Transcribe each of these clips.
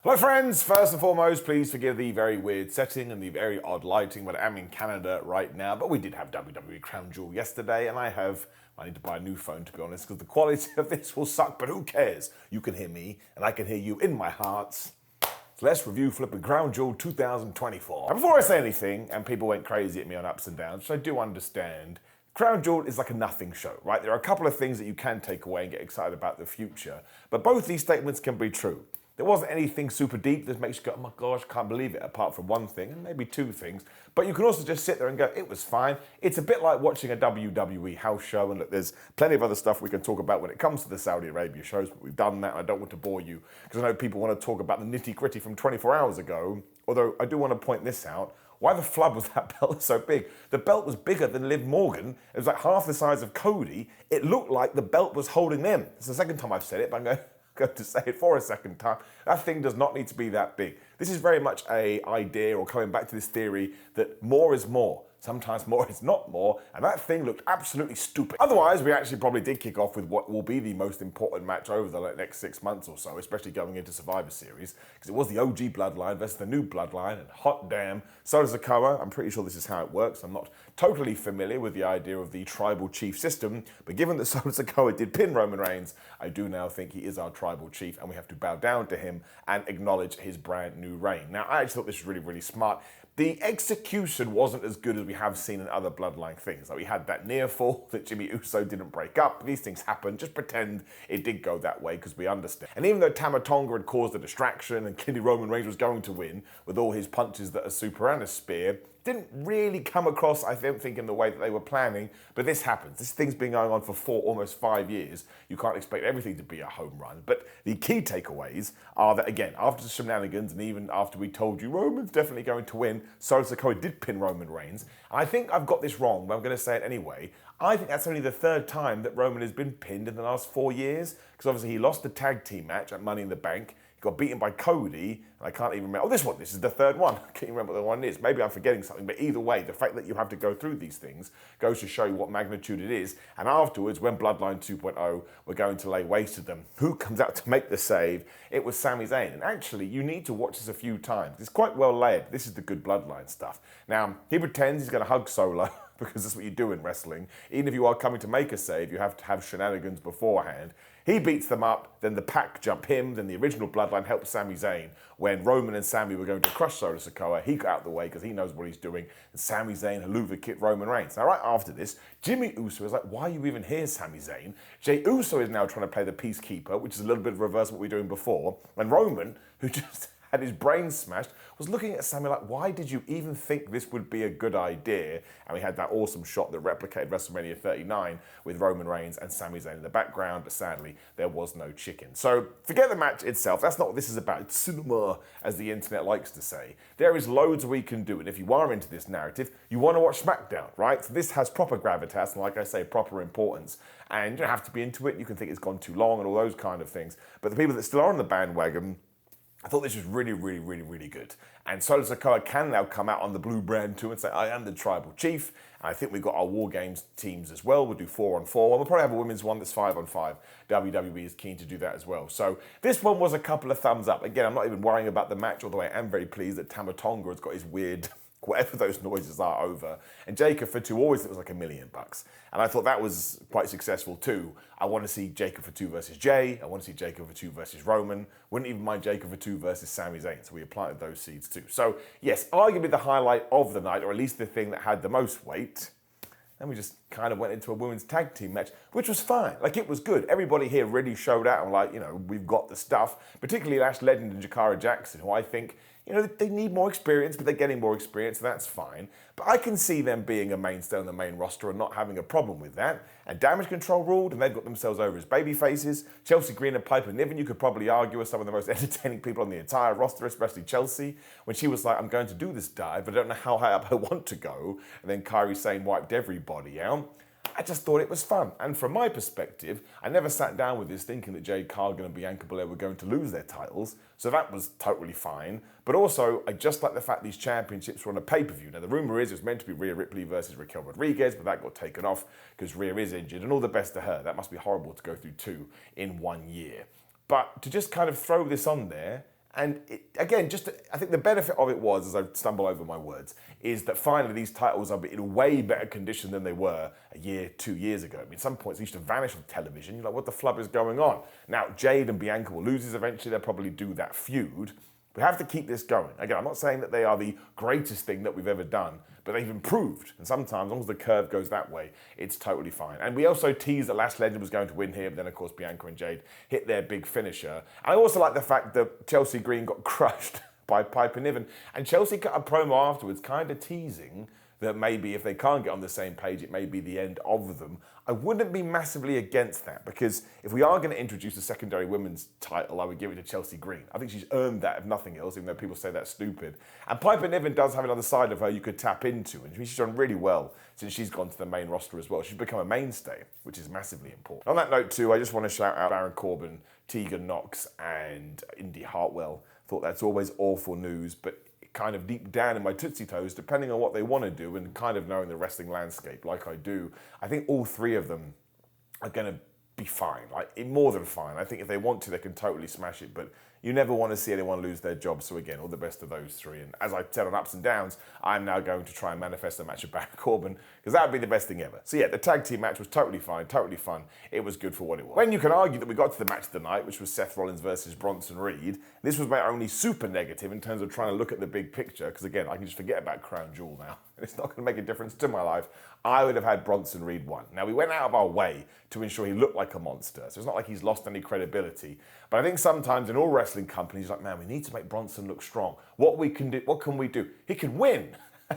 Hello friends, first and foremost, please forgive the very weird setting and the very odd lighting, but I'm in Canada right now, but we did have WWE Crown Jewel yesterday, and I need to buy a new phone to be honest, because the quality of this will suck, but who cares? You can hear me, and I can hear you in my hearts. So let's review Flippin' Crown Jewel 2024. And before I say anything, and people went crazy at me on ups and downs, which I do understand, Crown Jewel is like a nothing show, right? There are a couple of things that you can take away and get excited about the future, but both these statements can be true. There wasn't anything super deep that makes you go, oh my gosh, can't believe it, apart from one thing, and maybe two things. But you can also just sit there and go, it was fine. It's a bit like watching a WWE house show, and look, there's plenty of other stuff we can talk about when it comes to the Saudi Arabia shows, but we've done that, and I don't want to bore you, because I know people want to talk about the nitty-gritty from 24 hours ago, although I do want to point this out. Why the flub was that belt so big? The belt was bigger than Liv Morgan. It was like half the size of Cody. It looked like the belt was holding them. It's the second time I've said it, but I'm going to say it for a second time. That thing does not need to be that big. This is very much an idea, or coming back to this theory, that more is more. Sometimes more is not more, and that thing looked absolutely stupid. Otherwise, we actually probably did kick off with what will be the most important match over the next 6 months or so, especially going into Survivor Series, because it was the OG Bloodline versus the new Bloodline, and hot damn, so does Sikoa. I'm pretty sure this is how it works. I'm not totally familiar with the idea of the tribal chief system, but given that Solo Sikoa did pin Roman Reigns, I do now think he is our tribal chief, and we have to bow down to him and acknowledge his brand new reign. Now, I actually thought this was really, really smart. The execution wasn't as good as we have seen in other Bloodline things. Like we had that near fall that Jimmy Uso didn't break up. These things happen. Just pretend it did go that way because we understand. And even though Tama Tonga had caused a distraction and clearly Roman Reigns was going to win with all his punches that are super and a spear, didn't really come across, I don't think, in the way that they were planning, but this happens. This thing's been going on for almost 5 years. You can't expect everything to be a home run, but the key takeaways are that, again, after the shenanigans, and even after we told you Roman's definitely going to win, Solo Sikoa did pin Roman Reigns. And I think I've got this wrong, but I'm going to say it anyway. I think that's only the third time that Roman has been pinned in the last 4 years, because obviously he lost the tag team match at Money in the Bank. He got beaten by Cody, and I can't even remember. Oh, this is the third one. I can't even remember what the one is. Maybe I'm forgetting something, but either way, the fact that you have to go through these things goes to show you what magnitude it is. And afterwards, when Bloodline 2.0 were going to lay waste to them, who comes out to make the save? It was Sami Zayn. And actually, you need to watch this a few times. It's quite well layered. This is the good Bloodline stuff. Now, he pretends he's going to hug Solo, because that's what you do in wrestling. Even if you are coming to make a save, you have to have shenanigans beforehand. He beats them up, then the Pac jump him, then the original Bloodline helps Sami Zayn. When Roman and Sami were going to crush Solo Sikoa, he got out of the way because he knows what he's doing, and Sami Zayn haluva kicked Roman Reigns. Now, right after this, Jimmy Uso is like, why are you even here, Sami Zayn? Jey Uso is now trying to play the peacekeeper, which is a little bit of reverse of what we were doing before, and Roman, who just had his brain smashed, was looking at Sami like, why did you even think this would be a good idea? And we had that awesome shot that replicated WrestleMania 39 with Roman Reigns and Sami Zayn in the background, but sadly, there was no chicken. So forget the match itself. That's not what this is about. It's cinema, as the internet likes to say. There is loads we can do, and if you are into this narrative, you want to watch SmackDown, right? So this has proper gravitas, and like I say, proper importance. And you don't have to be into it. You can think it's gone too long and all those kind of things. But the people that still are on the bandwagon, I thought this was really, really, really, really good. And Solo Sikoa can now come out on the blue brand too and say, I am the tribal chief. And I think we've got our War Games teams as well. We'll do 4-on-4. And we'll probably have a women's one that's 5-on-5. WWE is keen to do that as well. So this one was a couple of thumbs up. Again, I'm not even worrying about the match, although I am very pleased that Tama Tonga has got his weird, whatever those noises are, over. And Jacob Fatu always, it was like $1 million. And I thought that was quite successful too. I want to see Jacob Fatu versus Jay. I want to see Jacob Fatu versus Roman. Wouldn't even mind Jacob Fatu versus Sami Zayn. So we applied those seeds too. So yes, arguably the highlight of the night, or at least the thing that had the most weight. Then we just kind of went into a women's tag team match, which was fine. Like, it was good. Everybody here really showed out and like, we've got the stuff. Particularly Lash Legend and Jakara Jackson, who I think, they need more experience, but they're getting more experience, so that's fine. But I can see them being a mainstay on the main roster and not having a problem with that. And Damage Control ruled, and they've got themselves over as baby faces. Chelsea Green and Piper Niven, you could probably argue, are some of the most entertaining people on the entire roster, especially Chelsea, when she was like, I'm going to do this dive, but I don't know how high up I want to go. And then Kairi Sane wiped everybody out. I just thought it was fun. And from my perspective, I never sat down with this thinking that Jade Cargill and Bianca Belair were going to lose their titles. So that was totally fine. But also, I just like the fact these championships were on a pay-per-view. Now, the rumor is it was meant to be Rhea Ripley versus Raquel Rodriguez, but that got taken off because Rhea is injured. And all the best to her. That must be horrible to go through 2 in 1 year. But to just kind of throw this on there And again, I think the benefit of it was, as I stumble over my words, is that finally these titles are in a way better condition than they were a year, 2 years ago. I mean, some points they used to vanish on television. You're like, what the flub is going on? Now, Jade and Bianca will lose this eventually. They'll probably do that feud. We have to keep this going. Again, I'm not saying that they are the greatest thing that we've ever done, but they've improved. And sometimes, as long as the curve goes that way, it's totally fine. And we also teased that Last Legend was going to win here, but then, of course, Bianca and Jade hit their big finisher. And I also like the fact that Chelsea Green got crushed by Piper Niven. And Chelsea cut a promo afterwards, kind of teasing that maybe if they can't get on the same page, it may be the end of them. I wouldn't be massively against that, because if we are going to introduce a secondary women's title, I would give it to Chelsea Green. I think she's earned that, if nothing else, even though people say that's stupid. And Piper Niven does have another side of her you could tap into, and she's done really well since she's gone to the main roster as well. She's become a mainstay, which is massively important. On that note too, I just want to shout out Baron Corbin, Tegan Knox, and Indy Hartwell. Thought that's always awful news, but kind of deep down in my Tootsie Toes, depending on what they want to do and kind of knowing the wrestling landscape like I do, I think all three of them are going to be fine, like more than fine. I think if they want to, they can totally smash it, but you never want to see anyone lose their job. So again, all the best to those three. And as I said on Ups and Downs, I'm now going to try and manifest a match of Baron Corbin, because that would be the best thing ever. So yeah, the tag team match was totally fine, totally fun. It was good for what it was. When you can argue that we got to the match of the night, which was Seth Rollins versus Bronson Reed, this was my only super negative in terms of trying to look at the big picture, because again, I can just forget about Crown Jewel now. It's not going to make a difference to my life. I would have had Bronson Reed won. Now, we went out of our way to ensure he looked like a monster, so it's not like he's lost any credibility. But I think sometimes in all wrestling companies, like, man, we need to make Bronson look strong. What can we do? He can win.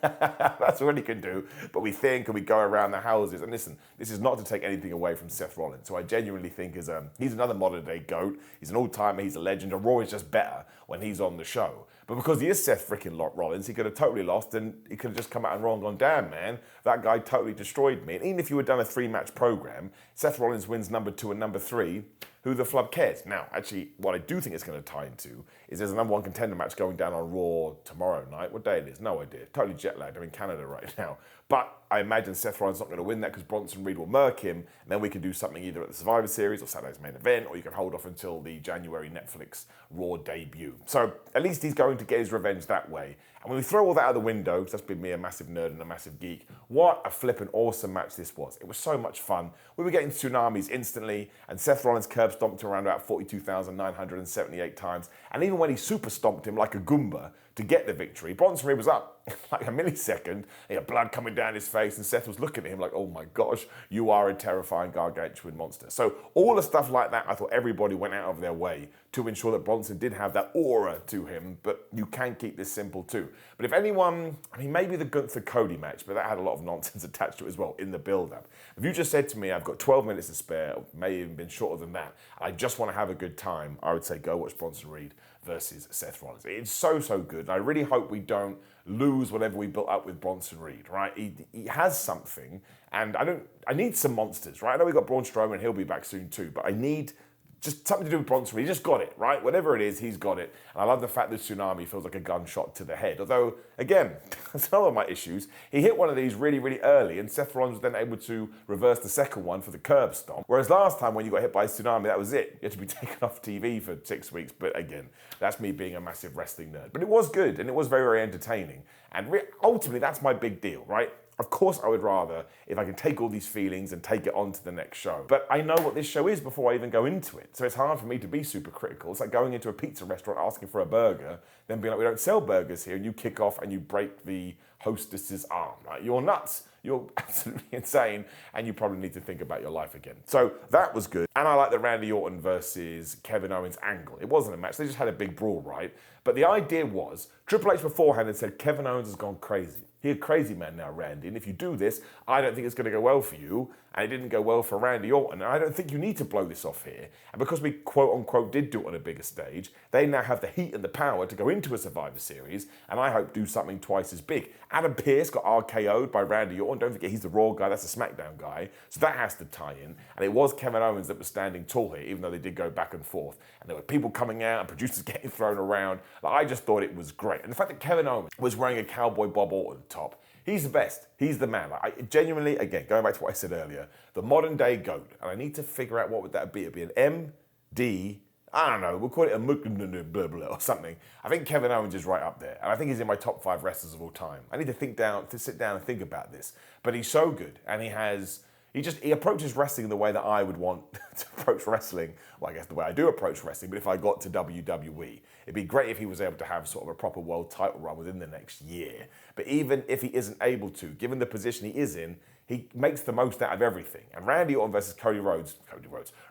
That's what he can do. But we think and we go around the houses. And listen, this is not to take anything away from Seth Rollins, who I genuinely think is he's another modern day GOAT. He's an all-timer. He's a legend. And Raw is just better when he's on the show. But because he is Seth freaking Rollins, he could have totally lost, and he could have just come out and Raw and gone, damn, man, that guy totally destroyed me. And even if you had done a 3-match program, Seth Rollins wins number 2 and number 3, who the flub cares? Now, actually, what I do think it's going to tie into is there's a number 1 contender match going down on Raw tomorrow night. What day it is? No idea. Totally jet lagged. I'm in Canada right now. But I imagine Seth Rollins not going to win that because Bronson Reed will murk him. And then we can do something either at the Survivor Series or Saturday's main event, or you can hold off until the January Netflix Raw debut. So at least he's going to get his revenge that way. And when we throw all that out the window, because that's been me a massive nerd and a massive geek, what a flippin' awesome match this was. It was so much fun. We were getting tsunamis instantly, and Seth Rollins curb stomped him around about 42,978 times. And even when he super stomped him like a Goomba to get the victory, Bronson Reed was up like a millisecond. He had blood coming down his face, and Seth was looking at him like, oh my gosh, you are a terrifying gargantuan monster. So all the stuff like that, I thought everybody went out of their way to ensure that Bronson did have that aura to him, but you can keep this simple too. But if anyone, I mean, maybe the Gunther Cody match, but that had a lot of nonsense attached to it as well in the build-up. If you just said to me, I've got 12 minutes to spare, or may even been shorter than that, and I just want to have a good time, I would say go watch Bronson Reed versus Seth Rollins. It's so, so good. And I really hope we don't lose whatever we built up with Bronson Reed, right? He has something, and I need some monsters, right? I know we got Braun Strowman, he'll be back soon too, but I need just something to do with Bronson Reed. He just got it, right? Whatever it is, he's got it. And I love the fact that Tsunami feels like a gunshot to the head. Although, again, that's another of my issues. He hit one of these really, really early, and Seth Rollins was then able to reverse the second one for the curb stomp. Whereas last time when you got hit by Tsunami, that was it. You had to be taken off TV for 6 weeks. But again, that's me being a massive wrestling nerd. But it was good, and it was very, very entertaining. And ultimately, that's my big deal, right? Of course, I would rather if I can take all these feelings and take it on to the next show. But I know what this show is before I even go into it. So it's hard for me to be super critical. It's like going into a pizza restaurant asking for a burger, then being like, we don't sell burgers here, and you kick off and you break the hostess's arm. Right? You're nuts. You're absolutely insane, and you probably need to think about your life again. So that was good. And I like the Randy Orton versus Kevin Owens angle. It wasn't a match. They just had a big brawl, right? But the idea was, Triple H beforehand had said, Kevin Owens has gone crazy. He's a crazy man now, Randy. And if you do this, I don't think it's going to go well for you. And it didn't go well for Randy Orton. And I don't think you need to blow this off here. And because we, quote unquote, did do it on a bigger stage, they now have the heat and the power to go into a Survivor Series. And I hope do something twice as big. Adam Pearce got RKO'd by Randy Orton. Don't forget, he's the Raw guy. That's the SmackDown guy. So that has to tie in. And it was Kevin Owens that was standing tall here, even though they did go back and forth. And there were people coming out and producers getting thrown around. Like, I just thought it was great. And the fact that Kevin Owens was wearing a Cowboy Bob Orton top, he's the best. He's the man. I genuinely, again, going back to what I said earlier, the modern day GOAT. And I need to figure out what would that be. It'd be an M, D, I don't know, we'll call it a blah blah or something. I think Kevin Owens is right up there. And I think he's in my top 5 wrestlers of all time. I need to sit down and think about this. But he's so good. And he approaches wrestling the way that I would want to approach wrestling. Well, I guess the way I do approach wrestling, but if I got to WWE, it'd be great if he was able to have sort of a proper world title run within the next year. But even if he isn't able to, given the position he is in, he makes the most out of everything. And Randy Orton versus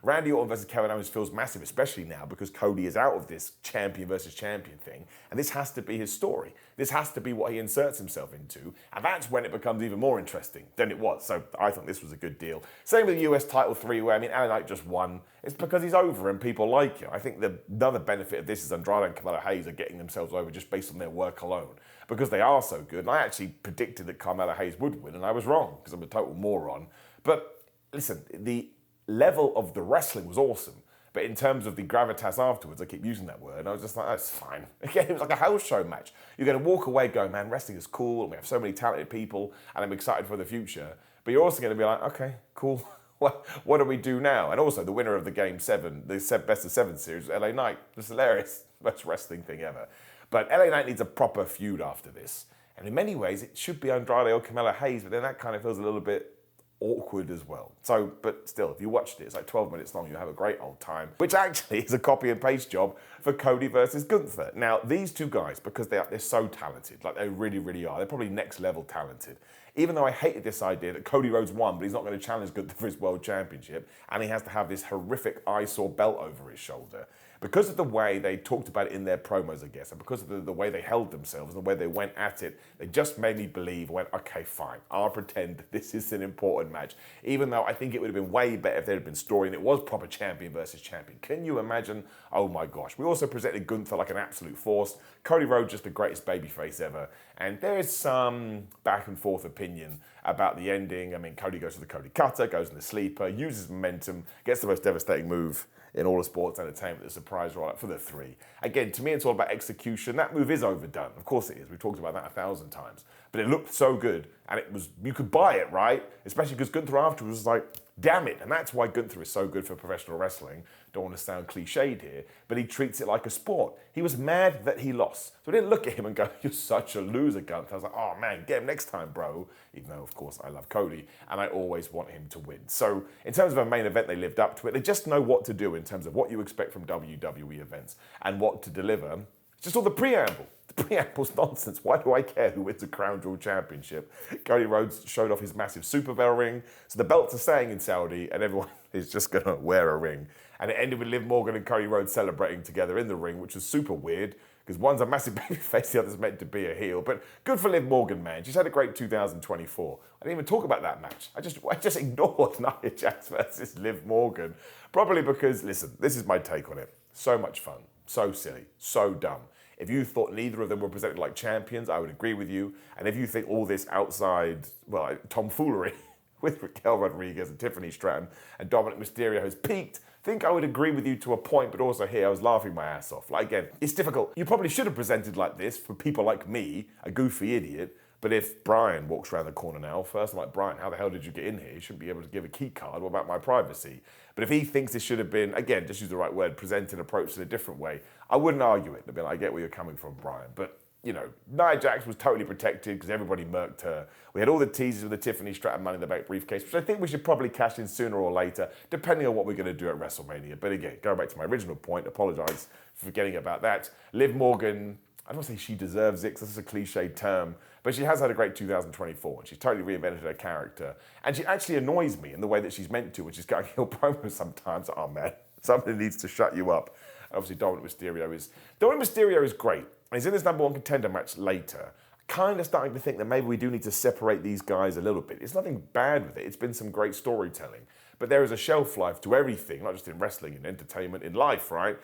Randy Orton versus Kevin Owens feels massive, especially now because Cody is out of this champion versus champion thing. And this has to be his story. This has to be what he inserts himself into. And that's when it becomes even more interesting than it was. So I thought this was a good deal. Same with the US title 3-way. I mean, LA Knight just won. It's because he's over and people like him. I think the other benefit of this is Andrade and Carmelo Hayes are getting themselves over just based on their work alone, because they are so good. And I actually predicted that Carmelo Hayes would win, and I was wrong, because I'm a total moron. But listen, the level of the wrestling was awesome. But in terms of the gravitas afterwards, I keep using that word, and I was just like, that's fine. Again, it was like a house show match. You're going to walk away going, man, wrestling is cool, and we have so many talented people, and I'm excited for the future. But you're also going to be like, okay, cool. What do we do now? And also, the winner of the Game 7, the best of 7 series, LA Knight. It's hilarious. Best wrestling thing ever. But LA Knight needs a proper feud after this. And in many ways, it should be Andrade or Carmelo Hayes, but then that kind of feels a little bit awkward as well. So, but still, if you watched it, it's like 12 minutes long, you have a great old time, which actually is a copy and paste job for Cody versus Gunther. Now, these two guys, because they're so talented, like they really, really are, they're probably next level talented. Even though I hated this idea that Cody Rhodes won, but he's not going to challenge Gunther for his world championship, and he has to have this horrific eyesore belt over his shoulder. Because of the way they talked about it in their promos, I guess, and because of the way they held themselves and the way they went at it, they just made me believe, okay, fine, I'll pretend this is an important match. Even though I think it would have been way better if there had been story and it was proper champion versus champion. Can you imagine? Oh my gosh. We also presented Gunther like an absolute force. Cody Rhodes just the greatest babyface ever. And there is some back and forth opinion about the ending. I mean, Cody goes to the Cody Cutter, goes in the sleeper, uses momentum, gets the most devastating move in all of sports entertainment, the surprise roll-up for the 3. Again, to me, it's all about execution. That move is overdone. Of course it is. We've talked about that 1,000 times. But it looked so good, and you could buy it, right? Especially because Gunther afterwards was like, damn it. And that's why Gunther is so good for professional wrestling. Don't want to sound cliched here, but he treats it like a sport. He was mad that he lost. So I didn't look at him and go, you're such a loser, Gunther. I was like, oh man, get him next time, bro. Even though, of course, I love Cody, and I always want him to win. So in terms of a main event, they lived up to it. They just know what to do in terms of what you expect from WWE events and what to deliver. It's just all the preamble. The preamble's nonsense. Why do I care who wins a Crown Jewel Championship? Cody Rhodes showed off his massive Super Bell ring. So the belts are staying in Saudi, and everyone is just going to wear a ring. And it ended with Liv Morgan and Cody Rhodes celebrating together in the ring, which was super weird, because one's a massive babyface, the other's meant to be a heel. But good for Liv Morgan, man. She's had a great 2024. I didn't even talk about that match. I just ignored Nia Jax versus Liv Morgan. Probably because, listen, this is my take on it. So much fun. So silly. So dumb. If you thought neither of them were presented like champions, I would agree with you. And if you think all this outside, well, tomfoolery with Raquel Rodriguez and Tiffany Stratton and Dominic Mysterio has peaked, I think I would agree with you to a point, but also here I was laughing my ass off. Like, again, it's difficult. You probably should have presented like this for people like me, a goofy idiot. But if Brian walks around the corner now, first I'm like, Brian, how the hell did you get in here? You shouldn't be able to give a key card. What about my privacy? But if he thinks this should have been, again, just use the right word, presented, approached in a different way, I wouldn't argue it. I'd be like, I get where you're coming from, Brian. But, you know, Nia Jax was totally protected because everybody murked her. We had all the teasers with the Tiffany Stratton Money in the Bank briefcase, which I think we should probably cash in sooner or later, depending on what we're going to do at WrestleMania. But again, going back to my original point, apologise for forgetting about that. Liv Morgan, I don't say she deserves it because that's a cliched term, but she has had a great 2024 and she's totally reinvented her character. And she actually annoys me in the way that she's meant to, which is going heel promos sometimes. Oh man, somebody needs to shut you up. Obviously, Dominic Mysterio is great. And he's in this number 1 contender match later. Kind of starting to think that maybe we do need to separate these guys a little bit. It's nothing bad with it. It's been some great storytelling. But there is a shelf life to everything, not just in wrestling, in entertainment, in life, right?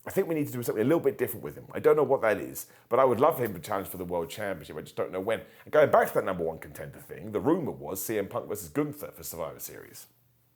I think we need to do something a little bit different with him. I don't know what that is, but I would love for him to challenge for the World Championship. I just don't know when. And going back to that number 1 contender thing, the rumour was CM Punk versus Gunther for Survivor Series.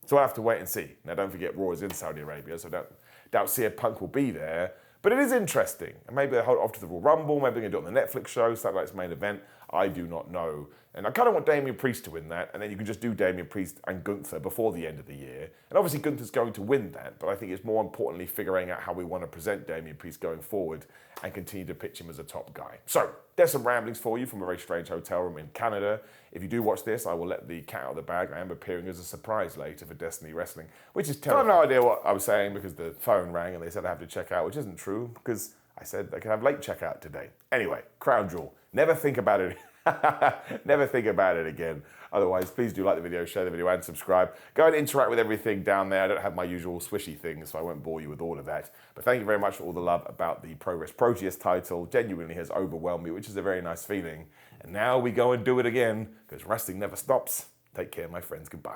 So I'll have to wait and see. Now, don't forget, Raw is in Saudi Arabia, so I doubt CM Punk will be there. But it is interesting. And maybe they'll hold it off to the Royal Rumble. Maybe they're going to do it on the Netflix show, Satellite's main event. I do not know. And I kind of want Damian Priest to win that, and then you can just do Damian Priest and Gunther before the end of the year. And obviously Gunther's going to win that, but I think it's more importantly figuring out how we want to present Damian Priest going forward and continue to pitch him as a top guy. So, there's some ramblings for you from a very strange hotel room in Canada. If you do watch this, I will let the cat out of the bag. I am appearing as a surprise later for Destiny Wrestling, which is terrible. I have no idea what I was saying because the phone rang and they said I have to check out, which isn't true because I said I could have late checkout today. Anyway, Crown Jewel. Never think about it. Never think about it again. Otherwise, please do like the video, share the video, and subscribe. Go and interact with everything down there. I don't have my usual swishy things, so I won't bore you with all of that. But thank you very much for all the love about the Progress Proteus title. Genuinely has overwhelmed me, which is a very nice feeling. And now we go and do it again, because wrestling never stops. Take care, my friends. Goodbye.